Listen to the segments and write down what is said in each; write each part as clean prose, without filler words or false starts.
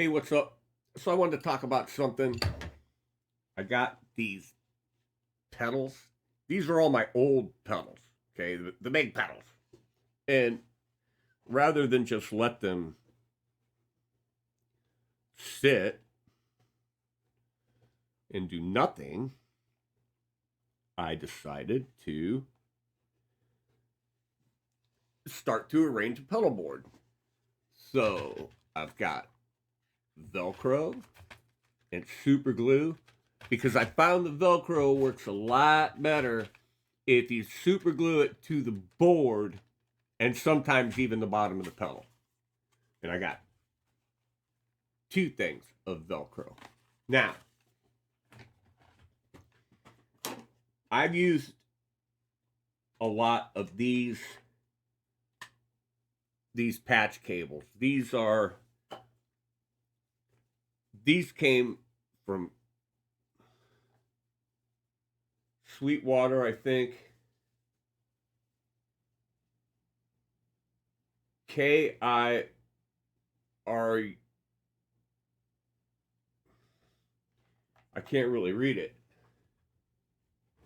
Hey, what's up? So I wanted to talk about something. I got these pedals. These are all my old pedals, okay? The big pedals. And rather than just let them sit and do nothing, I decided to start to arrange a pedal board. So I've got Velcro and super glue because I found the Velcro works a lot better if you super glue it to the board and sometimes even the bottom of the pedal. And I got two things of Velcro. Now, I've used a lot of these patch cables. These came from Sweetwater, I think. KIR. I can't really read it.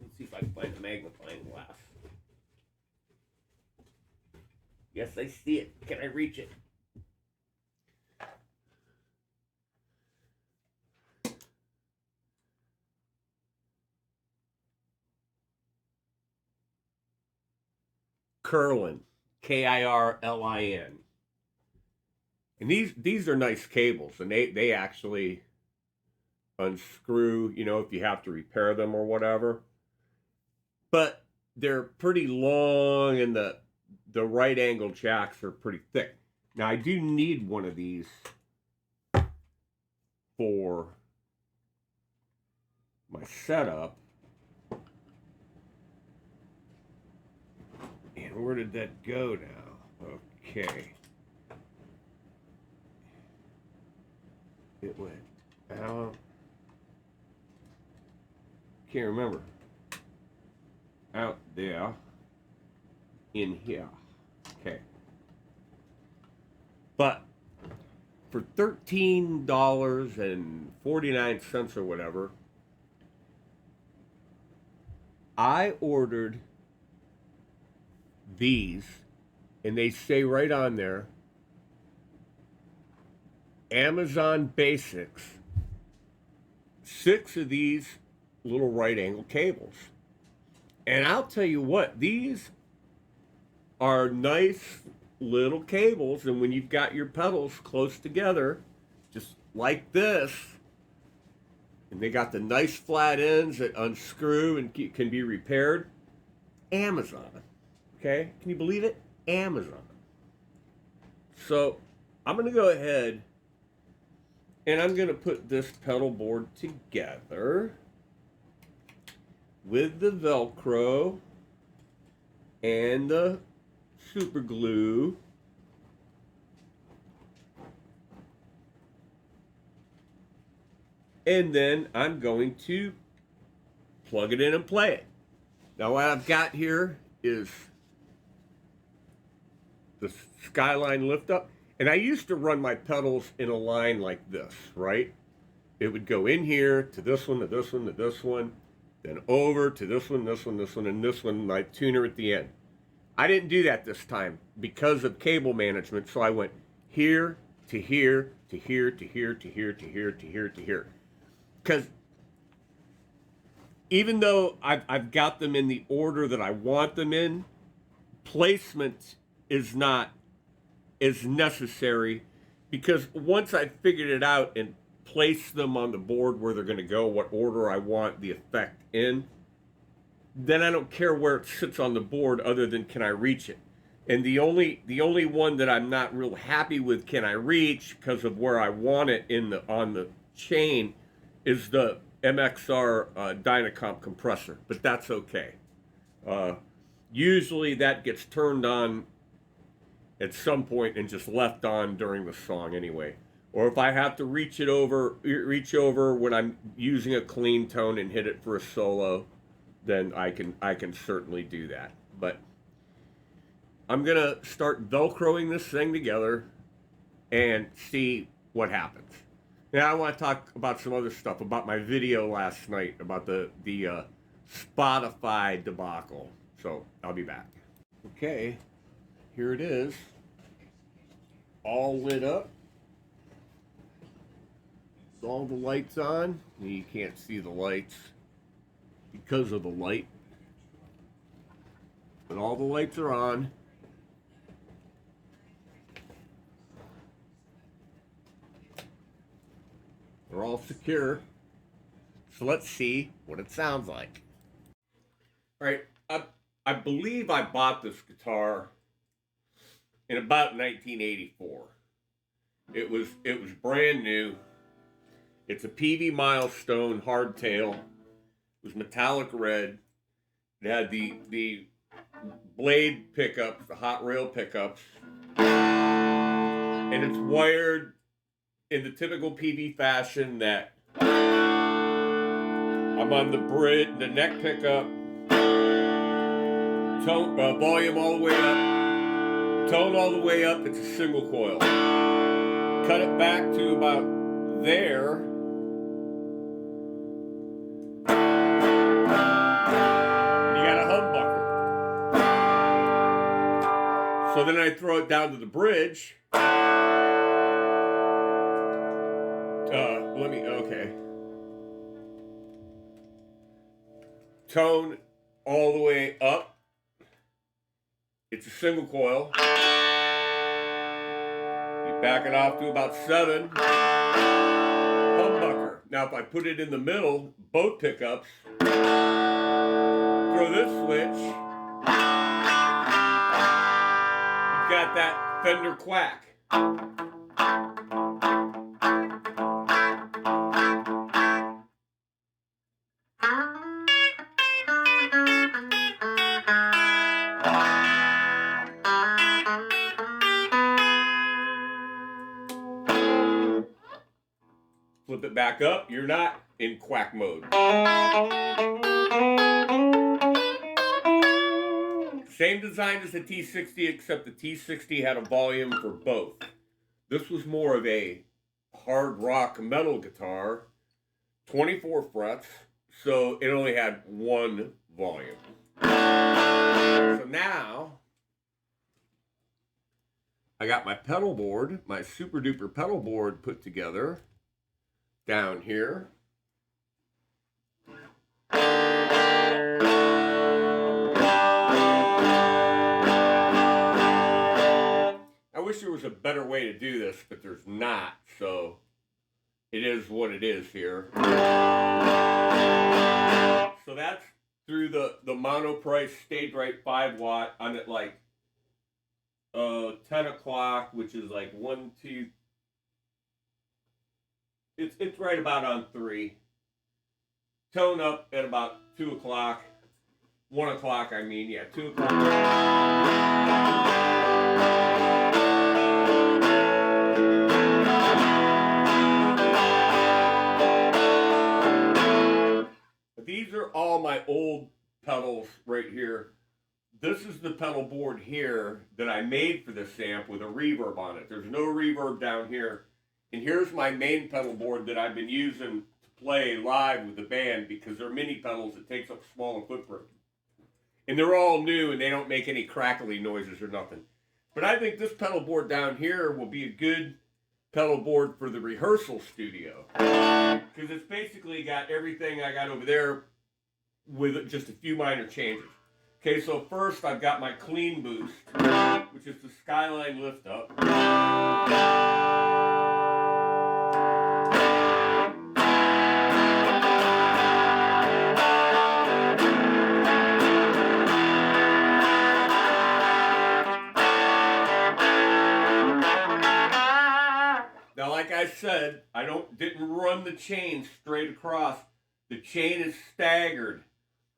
Let's see if I can find the magnifying glass. Yes, I see it. Can I reach it? Kirlin. KIRLIN. And these are nice cables, and they actually unscrew, if you have to repair them or whatever. But they're pretty long, and the right angle jacks are pretty thick. Now I do need one of these for my setup. And where did that go now? Okay. It went out. Can't remember. Out there. In here. Okay. But for $13.49 or whatever, I ordered these, and they say right on there, Amazon Basics, 6 of these little right angle cables. And I'll tell you what, these are nice little cables, and when you've got your pedals close together, just like this, and they got the nice flat ends that unscrew and can be repaired, Amazon. Okay, can you believe it? Amazon. So I'm going to go ahead and I'm going to put this pedal board together with the Velcro and the super glue. And then I'm going to plug it in and play it. Now what I've got here is the Skyline lift up. And I used to run my pedals in a line like this, right? It would go in here to this one, to this one, to this one, then over to this one, this one, this one, and this one, my tuner at the end. I didn't do that this time because of cable management, so I went here to here to here to here to here to here to here to here. Because even though I've got them in the order that I want them in, placement is not as necessary, because once I figured it out and placed them on the board where they're going to go, what order I want the effect in, then I don't care where it sits on the board other than can I reach it. And the only one that I'm not real happy with can I reach because of where I want it on the chain is the Mxr Dynacomp compressor, but that's okay. Usually that gets turned on at some point and just left on during the song anyway. Or if I have to reach over when I'm using a clean tone and hit it for a solo, then I can certainly do that. But I'm gonna start Velcroing this thing together and see what happens. Now I want to talk about some other stuff, about my video last night, about the Spotify debacle. So I'll be back. Okay, here it is, all lit up. All the lights on. You can't see the lights because of the light, but all the lights are on. They're all secure. So let's see what it sounds like. All right, I believe I bought this guitar in about 1984. It was brand new. It's a PV Milestone hardtail. It was metallic red. It had the blade pickups, the hot rail pickups, and it's wired in the typical PV fashion that I'm on the bridge, the neck pickup, tone, volume all the way up, tone all the way up. It's a single coil. Cut it back to about there. So then I throw it down to the bridge. Okay. Tone all the way up. It's a single coil. You back it off to about 7. Humbucker. Now if I put it in the middle, both pickups, throw this switch, got that Fender quack. Flip it back up, you're not in quack mode. Same design as the T60, except the T60 had a volume for both. This was more of a hard rock metal guitar, 24 frets, so it only had one volume. So now, I got my pedal board, my super duper pedal board put together down here. I wish there was a better way to do this, but there's not, so it is what it is here. So that's through the Monoprice Stage Right 5 watt on at like 10 o'clock, which is like 1, 2. It's right about on 3. Tone up at about 2 o'clock. 1 o'clock, I mean, yeah, 2 o'clock. These are all my old pedals right here. This is the pedal board here that I made for this amp with a reverb on it. There's no reverb down here. And here's my main pedal board that I've been using to play live with the band because they're mini pedals that takes up smaller footprint. And they're all new and they don't make any crackly noises or nothing. But I think this pedal board down here will be a good pedal board for the rehearsal studio. Because it's basically got everything I got over there with just a few minor changes. Okay, so first I've got my clean boost, which is the Skyline lift up. Now, like I said, I didn't run the chain straight across. The chain is staggered.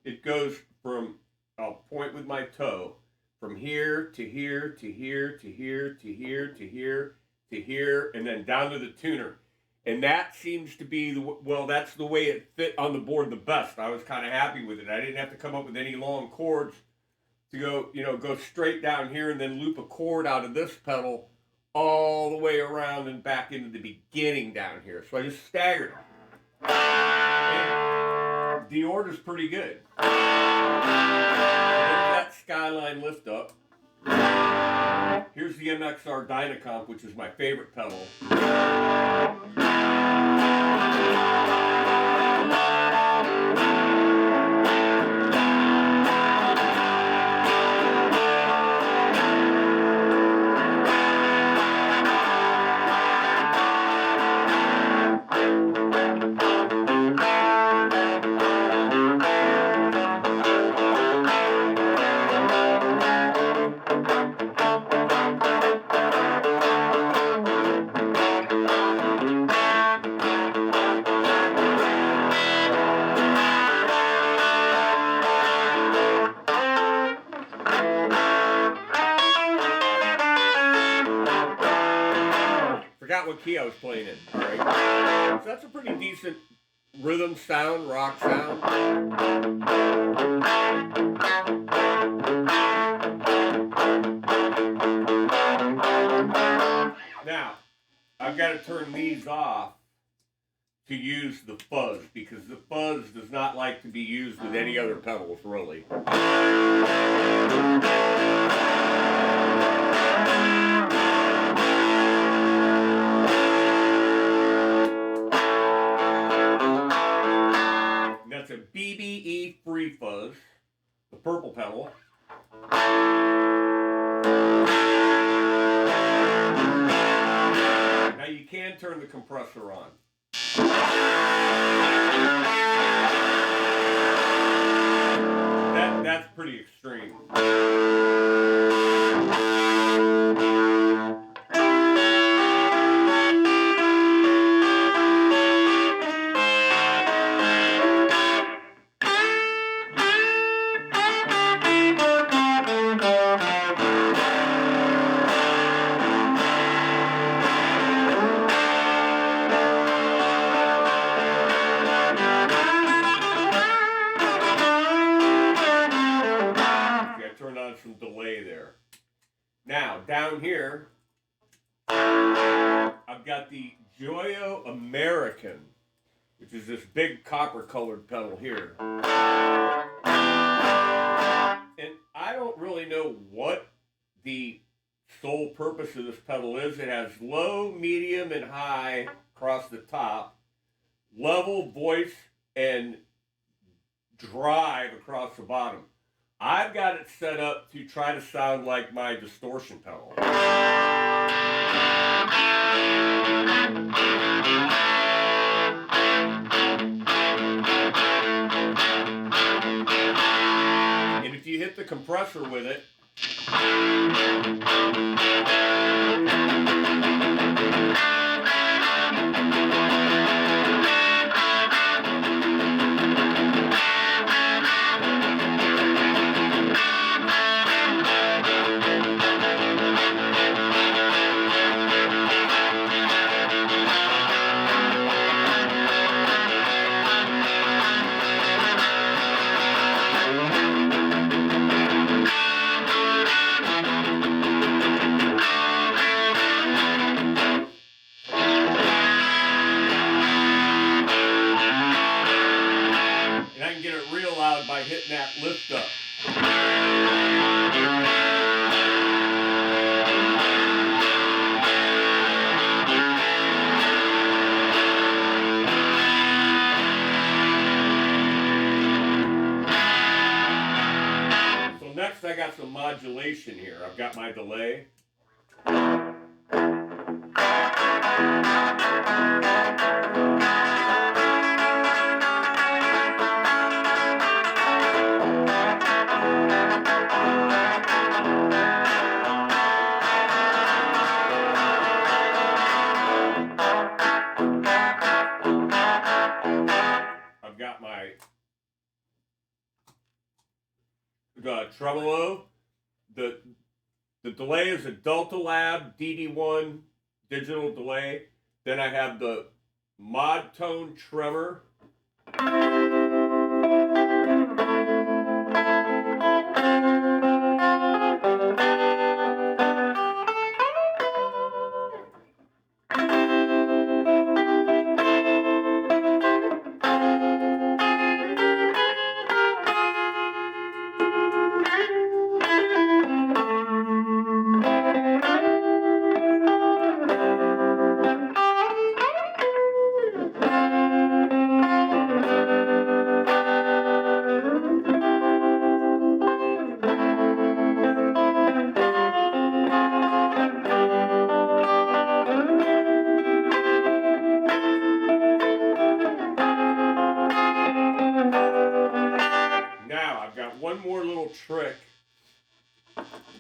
It goes from, I'll point with my toe, from here to here to here to here to here to here to here, and then down to the tuner. And that seems to be, that's the way it fit on the board the best. I was kind of happy with it. I didn't have to come up with any long chords to go straight down here and then loop a chord out of this pedal all the way around and back into the beginning down here. So I just staggered them. And the order's pretty good. So there's that skyline lift up. Here's the Mxr Dynacomp, which is my favorite pedal. Forgot what key I was playing in. All right, so that's a pretty decent rhythm sound, rock sound. Now, I've got to turn these off to use the fuzz, because the fuzz does not like to be used with any other pedals, really. That's a BBE free fuzz, the purple pedal. Now you can turn the compressor on. That's pretty extreme. Some delay there. Now, down here, I've got the Joyo American, which is this big copper-colored pedal here. And I don't really know what the sole purpose of this pedal is. It has low, medium, and high across the top, level, voice, and drive across the bottom. I've got it set up to try to sound like my distortion pedal. And if you hit the compressor with it, by hitting that lift up. So next I got some modulation here. I've got my delay. Tremolo. The delay is a Delta Lab DD1 digital delay. Then I have the Mod Tone Tremor.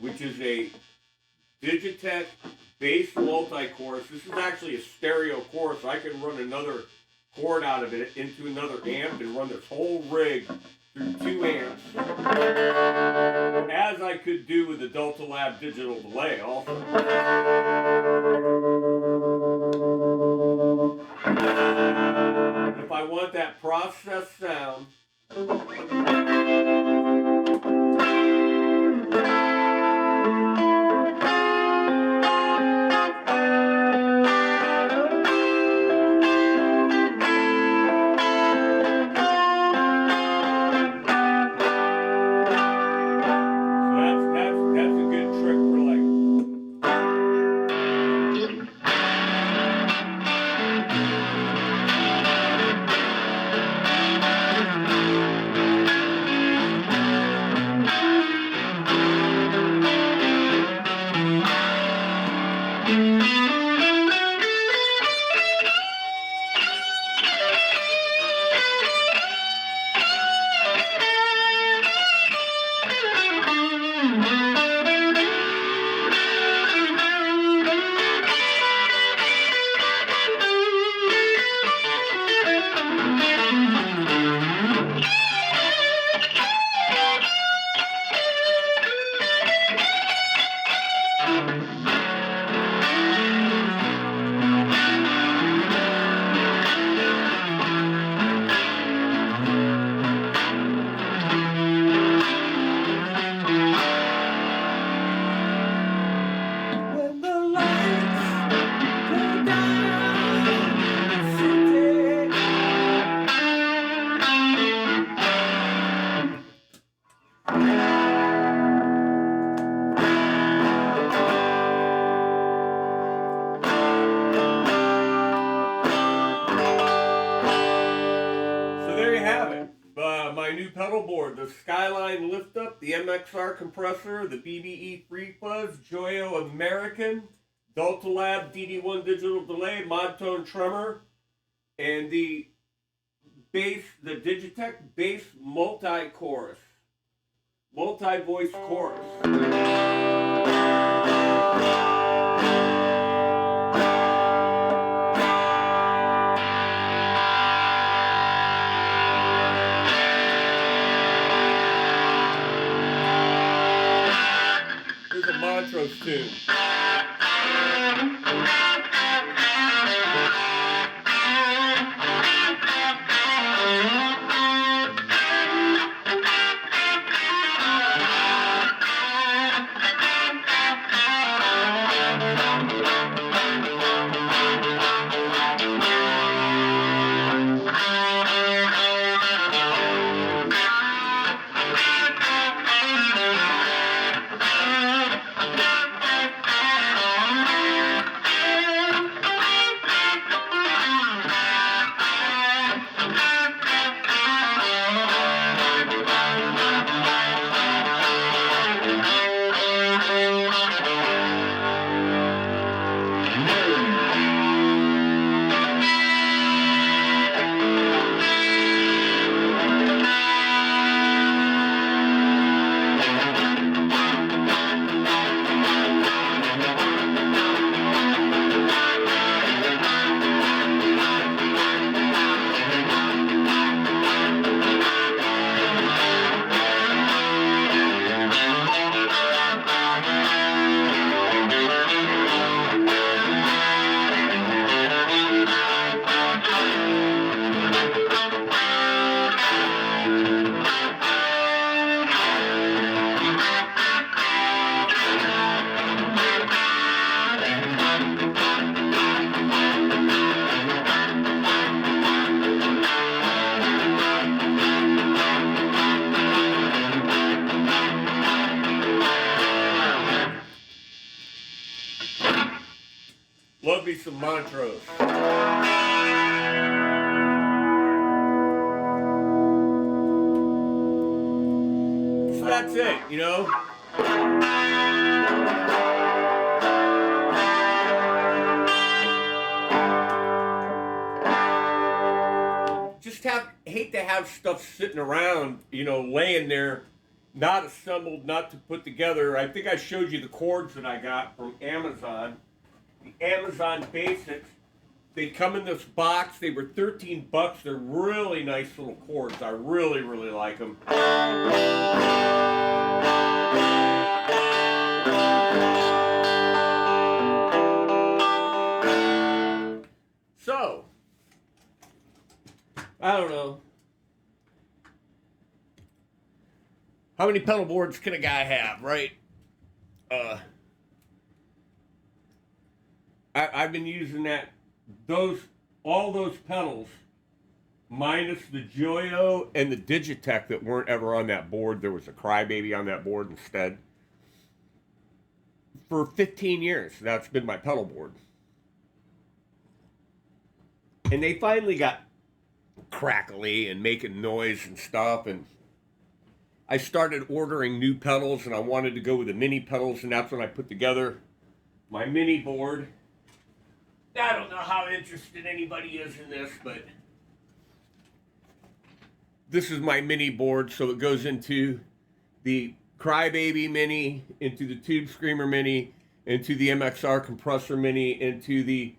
which is a Digitech bass multi-chorus. This is actually a stereo chorus. I can run another cord out of it into another amp and run this whole rig through 2 amps, as I could do with the Delta Lab digital delay also. If I want that processed sound, my new pedal board, the Skyline lift up, the Mxr compressor, the BBE Free Fuzz, Joyo American, Delta Lab DD1 digital delay, Modtone tremor, and the bass, the Digitech bass multi-chorus, multi-voice chorus. Here's a Montrose tune. Love me some Montrose. So that's it, you know? Just hate to have stuff sitting around, you know, laying there not assembled, not to put together. I think I showed you the cords that I got from Amazon. The Amazon Basics. They come in this box. They were 13 bucks. They're really nice little cords. I really, really like them. So, I don't know. How many pedal boards can a guy have, right? I've been using all those pedals, minus the Joyo and the Digitech that weren't ever on that board. There was a Crybaby on that board instead. For 15 years, that's been my pedal board. And they finally got crackly and making noise and stuff, and I started ordering new pedals, and I wanted to go with the mini pedals, and that's when I put together my mini board. I don't know how interested anybody is in this, but this is my mini board, so it goes into the Crybaby Mini, into the Tube Screamer Mini, into the Mxr Compressor Mini, into the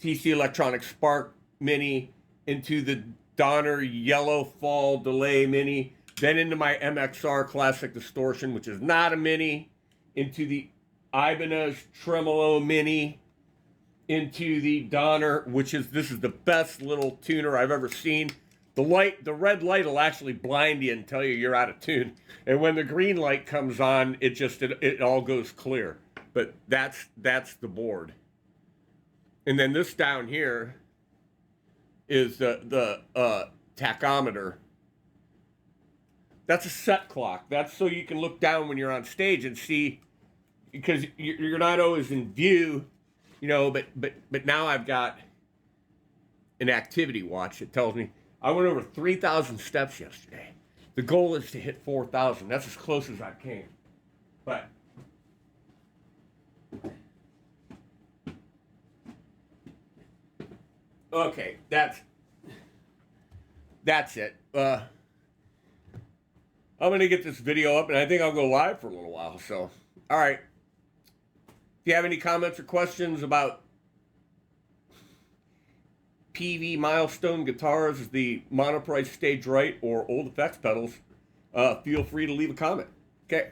TC Electronic Spark Mini, into the Donner Yellow Fall Delay Mini, then into my Mxr Classic Distortion, which is not a mini, into the Ibanez Tremolo Mini, into the Donner, this is the best little tuner I've ever seen. The red light will actually blind you and tell you you're out of tune. And when the green light comes on, it all goes clear. But that's the board. And then this down here is the tachometer. That's a set clock. That's so you can look down when you're on stage and see, because you're not always in view, but now I've got an activity watch that tells me I went over 3,000 steps yesterday. The goal is to hit 4,000. That's as close as I came. But okay, that's it. I'm going to get this video up, and I think I'll go live for a little while. So, all right. If you have any comments or questions about PV Milestone guitars, the Monoprice Stage Right, or Old Effects pedals, feel free to leave a comment. Okay.